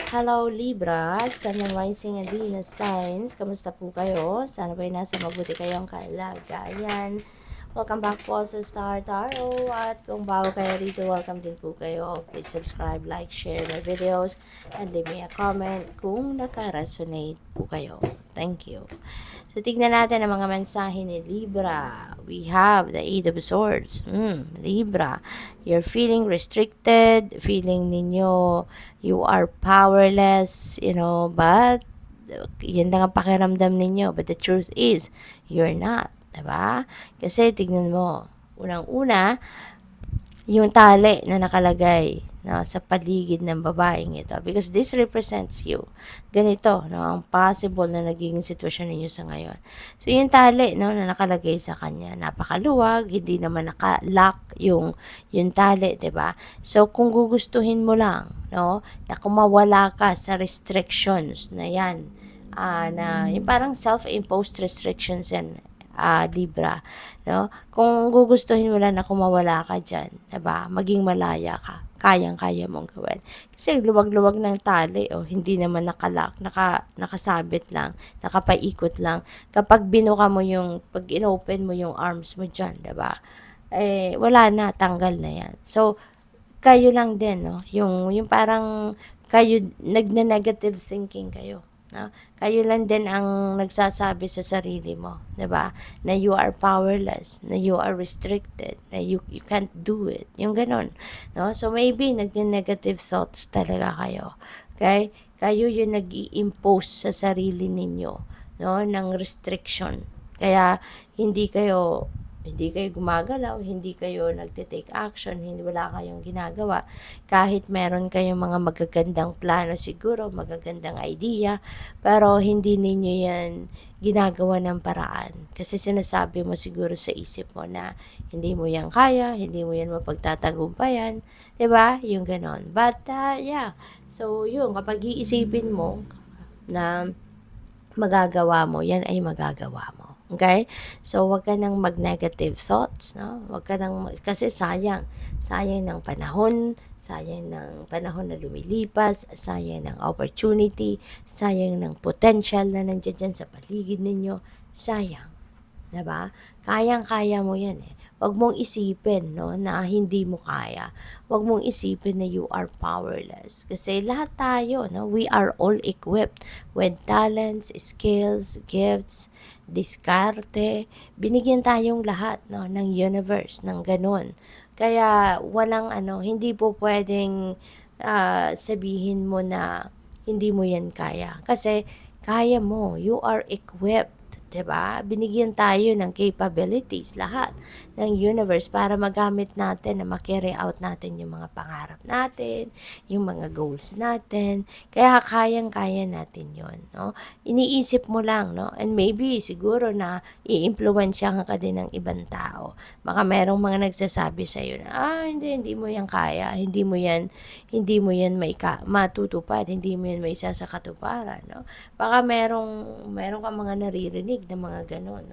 Hello Libra, Sun and Rising and Venus signs. Kamusta po kayo? Sana po ay nasa mabuti kayong kalagayan. Welcome back po sa Star Tarot. At kung bago kayo rito, welcome din po kayo. Please subscribe, like, share my videos, and leave me a comment kung naka-resonate po kayo. Thank you. So, tignan natin ang mga mensahe ni Libra. We have the Eight of Swords. Libra, you're feeling restricted, feeling ninyo you are powerless, but yan lang ang pakiramdam ninyo. But the truth is, you're not. Diba? Kasi tignan mo, unang-una, yung tali na nakalagay sa paligid ng babaeng ito. Because this represents you. Ganito, ang possible na naging sitwasyon ninyo sa ngayon. So, yung tali na nakalagay sa kanya, napakaluwag, hindi naman naka-lock yung tali, diba? So, kung gugustuhin mo lang, na kumawala ka sa restrictions na yan, na yung parang self-imposed restrictions yan, Libra, Kung gugustuhin mo lang na kumawala ka dyan, diba? Maging malaya ka, kayang-kaya mong gawin. Kasi luwag-luwag ng tali, hindi naman nakasabit lang, nakapaikot lang. Kapag binuka mo pag inopen mo yung arms mo dyan, diba? Wala na, tanggal na yan. So, kayo lang din, yung parang kayo, nagne-negative thinking kayo. Kayo lang din ang nagsasabi sa sarili mo, 'di ba? Na you are powerless, na you are restricted, na you can't do it. Yung ganun, So maybe negative thoughts talaga kayo. Okay? Kayo yung nag-i-impose sa sarili ninyo, ng restriction. Kaya hindi kayo gumagalaw, hindi kayo nagte-take action, wala kayong ginagawa. Kahit meron kayong mga magagandang plano siguro, magagandang idea, pero hindi ninyo yan ginagawa ng paraan. Kasi sinasabi mo siguro sa isip mo na hindi mo yan kaya, hindi mo yan mapagtatagumpayan, 'di ba? Yung ganon. But, yeah. So, yun, kapag iisipin mo na magagawa mo, yan ay magagawa mo. Okay? So, wag ka nang mag-negative thoughts, Wag ka nang, kasi sayang. Sayang ng panahon na lumilipas, sayang ng opportunity, sayang ng potential na nandiyan dyan sa paligid ninyo. Sayang. Diba? Kayang-kaya mo yan eh. Huwag mong isipin, na hindi mo kaya. Huwag mong isipin na you are powerless. Kasi lahat tayo, we are all equipped with talents, skills, gifts, diskarte. Binigyan tayong lahat, ng universe, ng ganun. Kaya walang hindi po pwedeng sabihin mo na hindi mo yan kaya. Kasi kaya mo, you are equipped. 'Di ba? Binigyan tayo ng capabilities lahat ng universe para magamit natin na ma-carry out natin yung mga pangarap natin, yung mga goals natin. Kaya kayang-kaya natin 'yon, Iniisip mo lang, And maybe siguro na iimpluwensyahan ka din ng ibang tao. Baka merong mga nagsasabi sa iyo na, hindi mo 'yan kaya, hindi mo yan matutupad, hindi mo yan maisa sa katuparan, Baka meron kang mga naririnig na mga gano'n,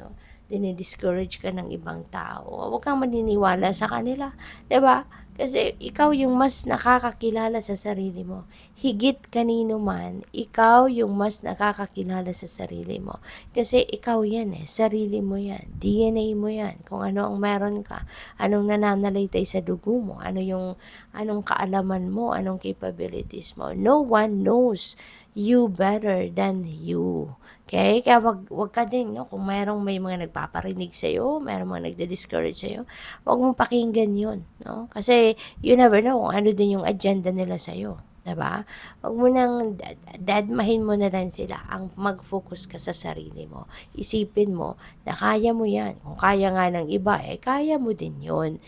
Dinidiscourage ka ng ibang tao. Huwag kang maniniwala sa kanila, 'di ba? Kasi ikaw yung mas nakakakilala sa sarili mo. Higit kanino man, ikaw yung mas nakakakilala sa sarili mo. Kasi ikaw yan sarili mo yan, DNA mo yan. Kung ano ang meron ka, anong nananalaytay sa dugo mo, anong kaalaman mo, anong capabilities mo. No one knows you better than you. Okay? Kaya wag ka din, kung may mga nagpaparinig sa'yo, merong mga nagde-discourage sa'yo, wag mong pakinggan yun, Kasi you never know kung ano din yung agenda nila sa'yo. Diba? Wag mo nang dadmahin mo na lang sila. Ang mag-focus ka sa sarili mo. Isipin mo na kaya mo yan. Kung kaya nga ng iba, kaya mo din yun.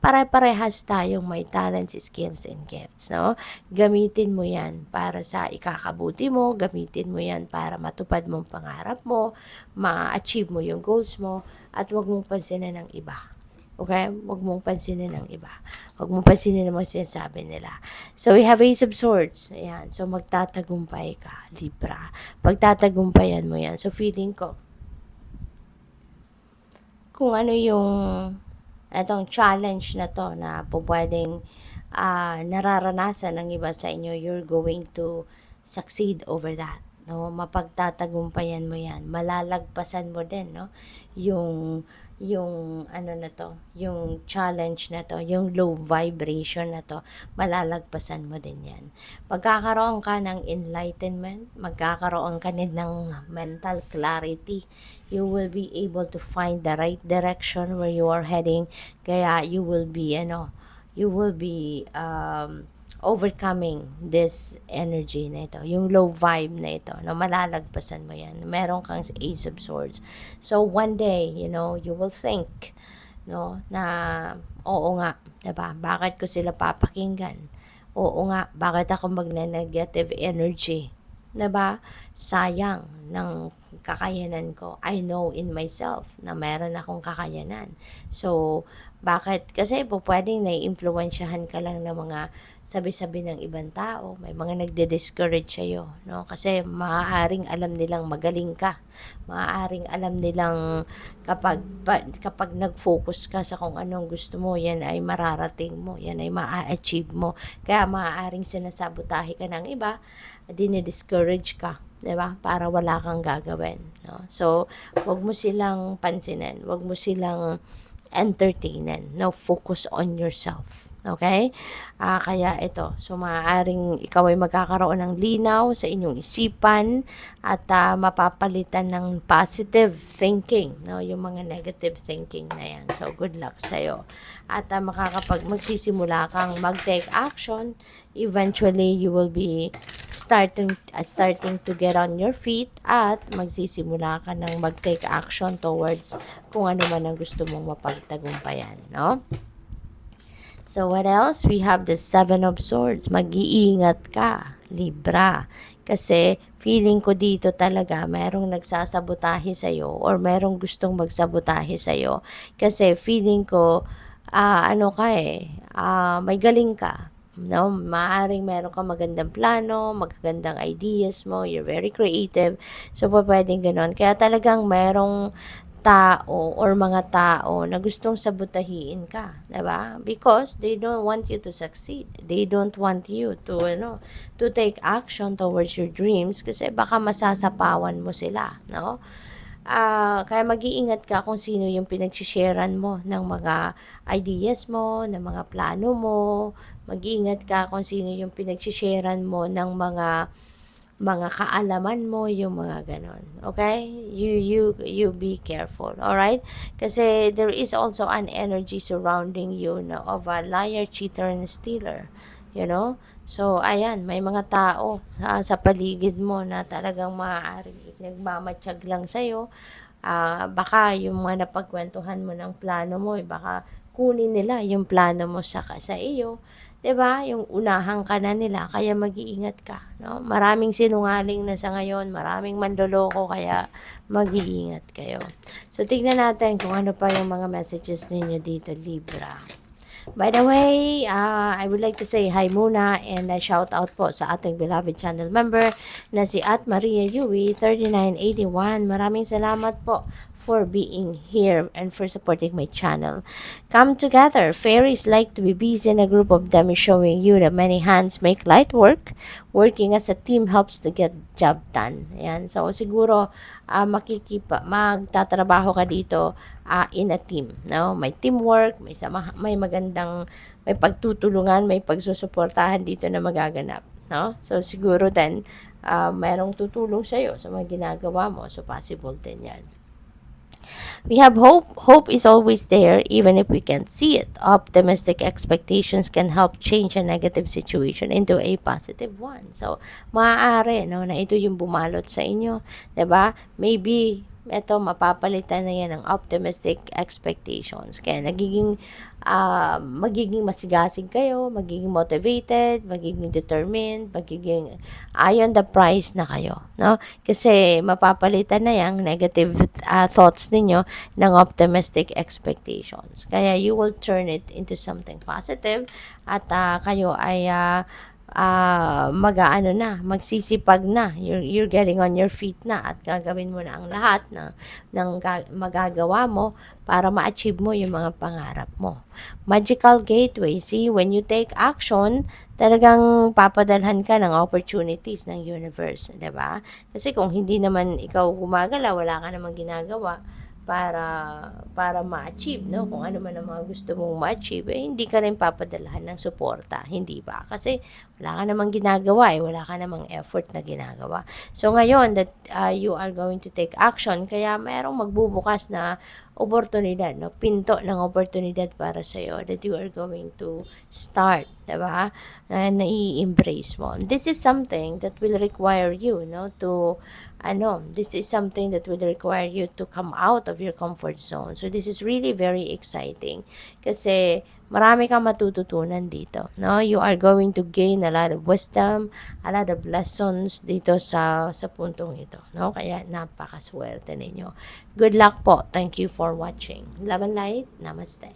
Pare-parehas tayong may talents, skills, and gifts. Gamitin mo yan para sa ikakabuti mo. Gamitin mo yan para matupad mong pangarap mo, ma-achieve mo yung goals mo, at wag mong pansinin ng iba. Okay? Huwag mong pansinin ng iba. Huwag mong pansinin ang mga sinasabi nila. So, we have Ace of Swords. Ayan. So, magtatagumpay ka, Libra. Pagtatagumpayan mo yan. So, feeling ko, kung ano yung itong challenge na to na po pwedeng nararanasan ng iba sa inyo, you're going to succeed over that. No, mapagtatagumpayan mo 'yan. Malalagpasan mo din, no, yung ano na 'to, yung challenge na 'to, yung low vibration na 'to, malalagpasan mo din 'yan. Magkakaroon ka ng enlightenment, magkakaroon ka din ng mental clarity. You will be able to find the right direction where you are heading. Kaya you will be overcoming this energy na ito, yung low vibe na ito, na malalagpasan mo yan. Meron kang Ace of Swords. So, one day, you will think, no, na, oo nga, diba? Bakit ko sila papakinggan? Oo nga, bakit ako magne-negative energy? Diba? Sayang ng kakayanan ko. I know in myself na meron akong kakayanan. So, bakit? Kasi pwedeng nai-impluwensyahan ka lang ng mga sabi-sabi ng ibang tao. May mga nagde-discourage sa'yo, no? Kasi maaaring alam nilang magaling ka. Maaaring alam nilang kapag nag-focus ka sa kung anong gusto mo, yan ay mararating mo, yan ay maa-achieve mo. Kaya maaaring sinasabotahe ka ng iba, dinidiscourage ka, 'di ba? Para wala kang gagawin, no? So, 'wag mo silang pansinin, 'wag mo silang entertainin. No, focus on yourself. Okay? Kaya ito, so maaaring ikaw ay magkakaroon ng linaw sa inyong isipan at mapapalitan ng positive thinking, no? Yung mga negative thinking na yan. So, good luck sa'yo. At magsisimula kang mag-take action, eventually you will be starting to get on your feet at magsisimula ka ng mag-take action towards kung ano man ang gusto mong mapagtagumpayan, no? So, what else? We have the Seven of Swords. Mag-iingat ka, Libra. Kasi, feeling ko dito talaga, merong nagsasabotahe sa'yo or merong gustong magsabotahe sa'yo. Kasi, feeling ko, may galing ka. No, maaaring meron ka magandang plano, magagandang ideas mo, you're very creative. So, pwedeng ganon. Kaya talagang merong tao or mga tao na gustong sabotahiin ka, 'di ba? Because they don't want you to succeed. They don't want you to take action towards your dreams kasi baka masasapawan mo sila, no? Kaya mag-iingat ka kung sino yung pinag-sharean mo ng mga ideas mo, ng mga plano mo. Mag-iingat ka kung sino yung pinag-sharean mo ng mga kaalaman mo, yung mga ganon. Okay? You be careful. Alright? Kasi there is also an energy surrounding you, no, of a liar, cheater, and stealer. You know? So, ayan, may mga tao sa paligid mo na talagang maaaring nagmamatsyag lang sa'yo. Baka yung mga napagkwentuhan mo ng plano mo, baka kunin nila yung plano mo sa iyo. 'Di ba? Yung unahan ka na nila, kaya mag-iingat ka, no? Maraming sinungaling na sa ngayon, maraming manloloko, kaya mag-iingat kayo. So, tignan natin kung ano pa yung mga messages ninyo dito, Libra. By the way, I would like to say hi muna and shout out po sa ating beloved channel member na si Maria Yui 3981. Maraming salamat po for being here and for supporting my channel. Come together. Fairies like to be busy in a group of them is showing you that many hands make light work. Working as a team helps to get job done. Ayan. So, siguro, magtatrabaho ka dito in a team. No? May teamwork, may magandang, may pagtutulungan, may pagsusuportahan dito na magaganap. No? So, siguro din, mayroong tutulong sa'yo sa mga ginagawa mo. So, possible din yan. We have hope. Hope is always there even if we can't see it. Optimistic expectations can help change a negative situation into a positive one. So, maaari, no, na ito yung bumalot sa inyo. 'Di ba? Maybe eto mapapalitan na yan ng optimistic expectations. Kaya magiging masigasig kayo, magiging motivated, magiging determined, magiging ayon the price na kayo, no? Kasi mapapalitan na yung negative thoughts ninyo ng optimistic expectations. Kaya you will turn it into something positive at kayo ay mag-aano na, magsisipag na. You're getting on your feet na at gagawin mo na ang lahat ng magagawa mo para ma-achieve mo yung mga pangarap mo. Magical gateway. See, when you take action, talagang papadalhan ka ng opportunities ng universe, 'di ba? Kasi kung hindi naman ikaw gumagala, wala ka namang ginagawa para ma-achieve, no? Kung ano man ang mga gusto mong ma-achieve, hindi ka rin papadalahan ng suporta, hindi ba? Kasi wala ka namang ginagawa, wala ka namang effort na ginagawa. So ngayon that you are going to take action, kaya merong magbubukas na oportunidad, no? Pinto ng oportunidad para sa iyo that you are going to start, 'di ba? Nai-embrace mo. This is something that will require you, no, to this is something that will require you to come out of your comfort zone. So this is really very exciting kasi marami kang matututunan dito, no? You are going to gain a lot of wisdom, a lot of lessons dito sa puntong ito, no? Kaya napakaswerte ninyo. Good luck po. Thank you for watching. Love and light. Namaste.